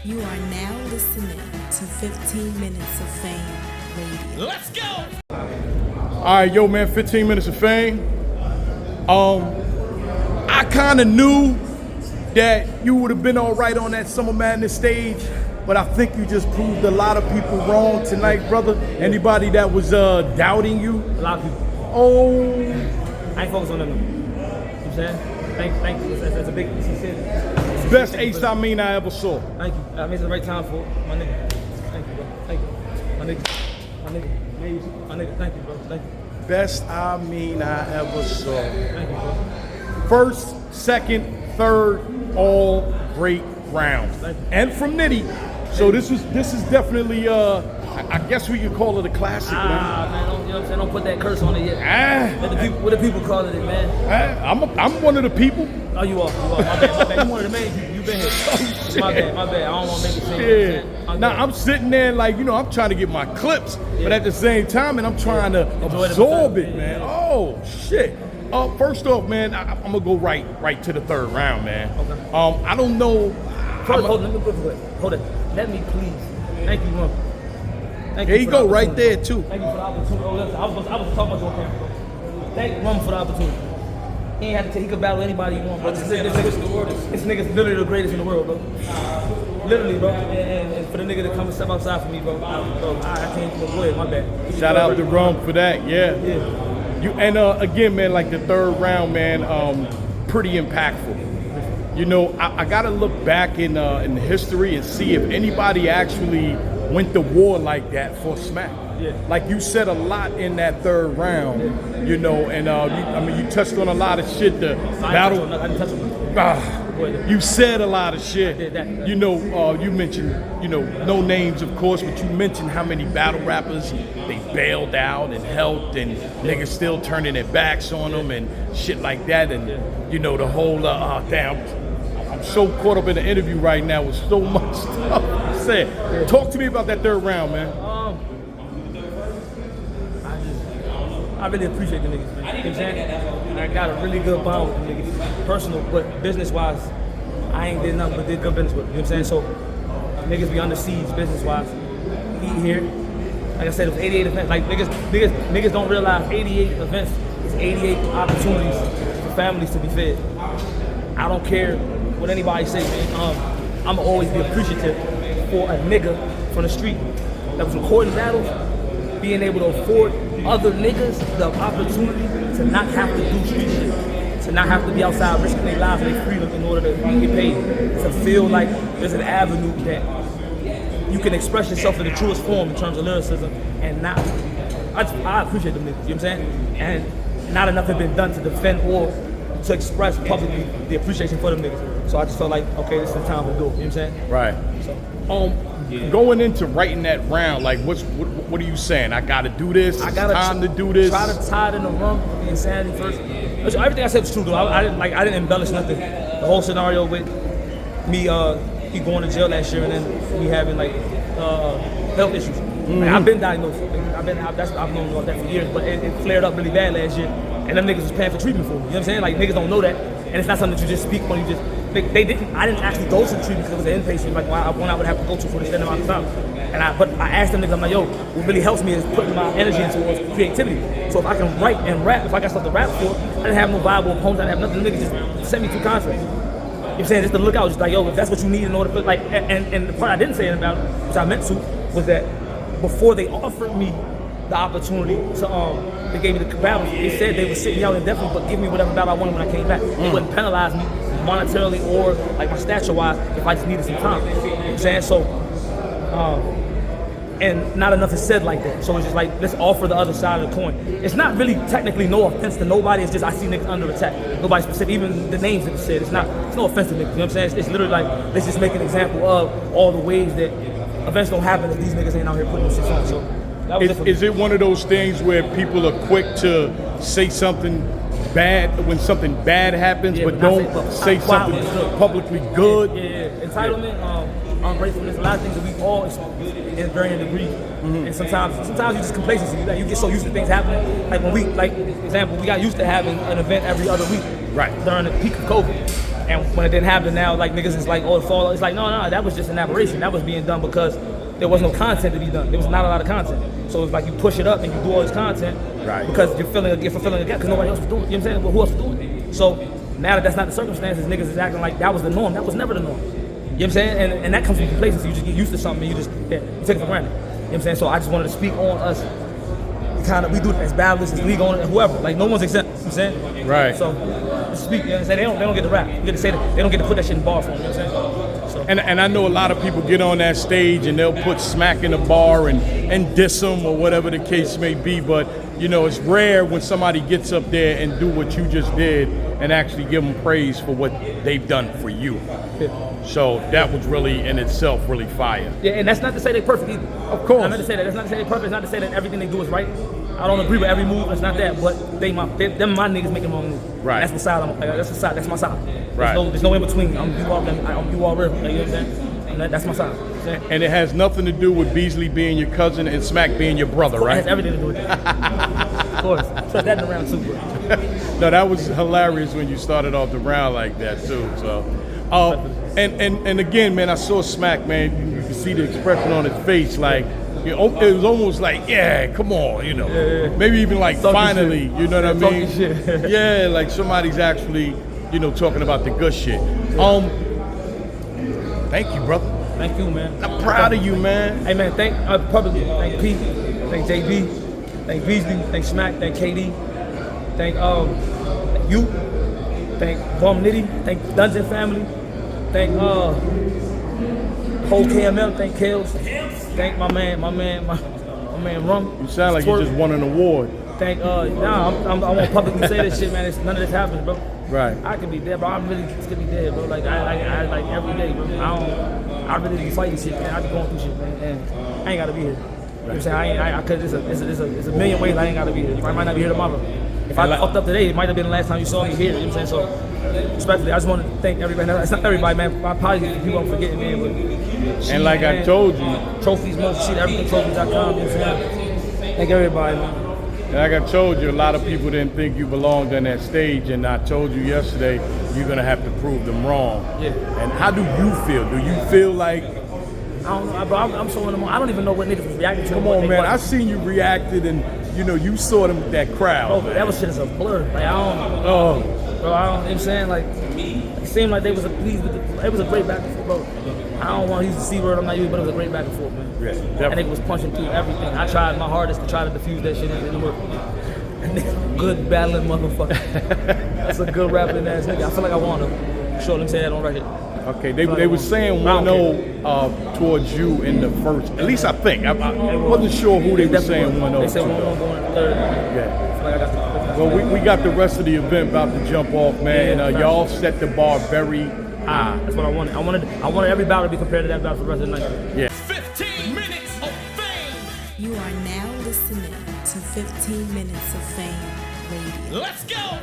You are now listening to 15 Minutes of Fame Radio. Let's go! All right, yo, man, 15 Minutes of Fame. I kind of knew that you would have been all right on that Summer Madness stage, but I think you just proved a lot of people wrong tonight, brother. Anybody that was doubting you? A lot of people. Oh. I ain't focused on them. You know what I'm saying? Thank you. That's a big piece of shit. Best ace Amin I ever saw. Thank you. I made the right time for it, my nigga. Thank you, bro. Thank you. My nigga. My nigga. Thank you, bro. Thank you. Best Amin I ever saw. Thank you, bro. First, second, third, all great rounds. Thank you. And from Nitty. So this is definitely I guess we could call it a classic, man. Man, don't, you know what I'm saying? Don't put that curse on it yet. What the people calling it, man? I'm one of the people. Oh, you are. My bad. You one of the main people. You been here. My bad. I don't want to make it seem. Yeah. Now I'm sitting there like, I'm trying to get my clips, but at the same time, and I'm trying to absorb it, man. Oh shit. First off, man, I'm gonna go right to the third round, man. Okay. I don't know. Hold it. Let me please. Thank you, man. There you go, right there too. Thank you for the opportunity. I was talking about your camera. Thank you, for the opportunity. He ain't had to take. He could battle anybody you want, bro. This nigga's literally the greatest in the world, bro. Literally, bro. And for the nigga to come and step outside for me, bro. I can't go ahead. My bad. Shout out to Rum for that. Yeah. You and again, man, like the third round, man, pretty impactful. I gotta look back in history and see if anybody actually went to war like that for smack. Yeah. Like you said a lot in that third round, and you touched on a lot of shit. The battle. I didn't touch on You said a lot of shit. I did that. You mentioned, no names, of course, but you mentioned how many battle rappers they bailed out and helped, and niggas still turning their backs on them and shit like that, and the whole I'm so caught up in the interview right now with so much stuff said. Talk to me about that third round, man. I really appreciate the niggas, man. You know what I'm saying? I got a really good bond with the niggas. Personal, but business-wise, I ain't did nothing but did good business with them. You know what I'm saying? So, niggas be under siege business-wise. Eat here. Like I said, it was 88 events. Like, niggas don't realize 88 events is 88 opportunities for families to be fed. I don't care what anybody say, man. I'ma always be appreciative for a nigga from the street that was recording battles, being able to afford other niggas the opportunity to not have to do street shit, to not have to be outside risking their lives and their freedom in order to get paid, to feel like there's an avenue that you can express yourself in the truest form in terms of lyricism and not. I appreciate them niggas, you know what I'm saying? And not enough had been done to defend or to express publicly the appreciation for them niggas. So I just felt like, okay, this is the time to do it, you know what I'm saying? Right. So, going into writing that round, like what are you saying? I gotta do this. It's time to do this. Try to tie it in the rum, the insanity first. Everything I said was true though. I didn't embellish nothing. The whole scenario with me he going to jail last year and then me having health issues. Mm-hmm. Like, I've been diagnosed. I've known about that for years, but it flared up really bad last year. And them niggas was paying for treatment for me. You know what I'm saying? Like niggas don't know that. And it's not something that you just speak when you just I didn't actually go to the treatment because it was an inpatient, like one I would have to go to for the extended amount of time. But I asked them niggas, I'm like, yo, what really helps me is putting my energy towards creativity. So if I can write and rap, if I got stuff to rap for, I didn't have no viable opponents, I didn't have nothing. The niggas just sent me 2 contracts. You know what I'm saying? Just to look out, just like, yo, if that's what you need in order to put, and the part I didn't say about it, which I meant to, was that before they offered me the opportunity to, they gave me the battle, they said they would sit me out indefinitely, but give me whatever battle I wanted when I came back. They wouldn't penalize me monetarily or like my stature-wise if I just needed some time. You know what I'm saying? So, and not enough is said like that. So it's just like, let's offer the other side of the coin. It's not really technically no offense to nobody. It's just I see niggas under attack. Nobody specific, even the names that are said. It's no offense to niggas. You know what I'm saying? It's literally like, let's just make an example of all the ways that events don't happen if these niggas ain't out here putting this shit on. So that was is it one of those things where people are quick to say something bad when something bad happens, but don't say something publicly good? Yeah. Entitlement, ungratefulness, a lot of things that we all experience in varying degrees. Mm-hmm. And sometimes you just complacency. Like you get so used to things happening. Like when we, example, we got used to having an event every other week. Right. During the peak of COVID. And when it didn't happen now, like niggas is like, oh, it fall. It's like, no, that was just an aberration. That was being done because there was no content to be done. There was not a lot of content. So it's like you push it up and you do all this content because you're fulfilling a gap because nobody else was doing it. You know what I'm saying? Well, who else was doing it? So now that that's not the circumstances, niggas is acting like that was the norm. That was never the norm. You know what I'm saying? And that comes from complacency. You just get used to something and you take it for granted. You know what I'm saying? So I just wanted to speak on us. We do it as battlers, as league owners, and whoever. Like no one's exempt. You know what I'm saying? Right. So speak. You know what I'm saying? They don't get to rap. You get to say that. They don't get to put that shit in bar form. You know what I'm saying? So. And I know a lot of people get on that stage and they'll put Smack in the bar and diss him or whatever the case may be. But you know, it's rare when somebody gets up there and do what you just did and actually give them praise for what they've done for you. Yeah. So that was really in itself really fire. Yeah, and that's not to say they're perfect either. Of course. I'm not to say that. That's not to say they're perfect. It's not to say that everything they do is right. I don't agree with every move. It's not that. But them my niggas making wrong moves. Right. That's the side. That's the side. That's my side. Right. There's no in between. I'm you all real. You know what I'm saying? That's my side. And it has nothing to do with Beasley being your cousin and Smack being your brother, right? It has everything to do with that. Of course. So that in the round too, bro. No, that was hilarious when you started off the round like that too. So, and again, man, I saw Smack, man. You can see the expression on his face, like it was almost like, yeah, come on, you know, maybe even like Talking finally, shit. you know what I mean? Shit. Yeah, like somebody's actually, you know, talking about the good shit. Thank you, brother. Thank you, man. I'm proud of you, man. Hey, man, thank Pete, thank JB, thank Beasley, thank Smack, thank KD, thank you, thank Bum Nitty, thank Dungeon Family, thank whole KML, thank Kills, thank my man Rum. You sound like you just won an award. Thank I won't publicly say this shit, man. None of this happens, bro. Right. I could be dead, bro. I'm really could be dead, bro. Like I like every day, bro. I really be fighting shit, man. I be going through shit, man. And I ain't gotta be here. You know what I'm saying? I could. It's a million ways I ain't gotta be here. I might not be here tomorrow. If I fucked up today, it might have been the last time you saw me here. You know what I'm saying? So, respectfully, I just want to thank everybody. It's not everybody, man. I probably people I'm forgetting, man. But And like I told you, trophies, most shit, everything, trophies.com. You know what I'm saying? Thank everybody, man. and like I told you, a lot of people didn't think you belonged on that stage, and I told you yesterday, you're gonna have to prove them wrong. Yeah. And how do you feel? Do you feel like? I don't know, bro. I'm so in the moment. I don't even know what niggas was reacting to. Come on, man. I seen you reacted, and you know you saw them with that crowd. Bro, that was shit as a blur. Like I don't. Oh, Bro, I don't. You know what I'm saying? Like it seemed like they was pleased with it. It was a great back and forth, bro. I don't want to use the C word. I'm not using, but it was a great back and forth, man. yeah, And definitely. it was punching through everything. I tried my hardest to try to diffuse that shit. It didn't work. Good battling motherfucker. That's a good rapping ass nigga. I feel like I want him. Sure, let me say that on record. Okay, they were saying 1-0 towards you in the first. At least I think. I wasn't sure who they were saying 1-0. They said to. 1-0 going to third. Yeah. I feel like I got the Well, we got the rest of the event about to jump off, man. Yeah, Y'all set the bar very high. That's what I wanted. I wanted every battle to be compared to that battle for the rest of the night. Yeah. 15 minutes of fame. You are now listening to 15 Minutes of Fame Radio. Let's go.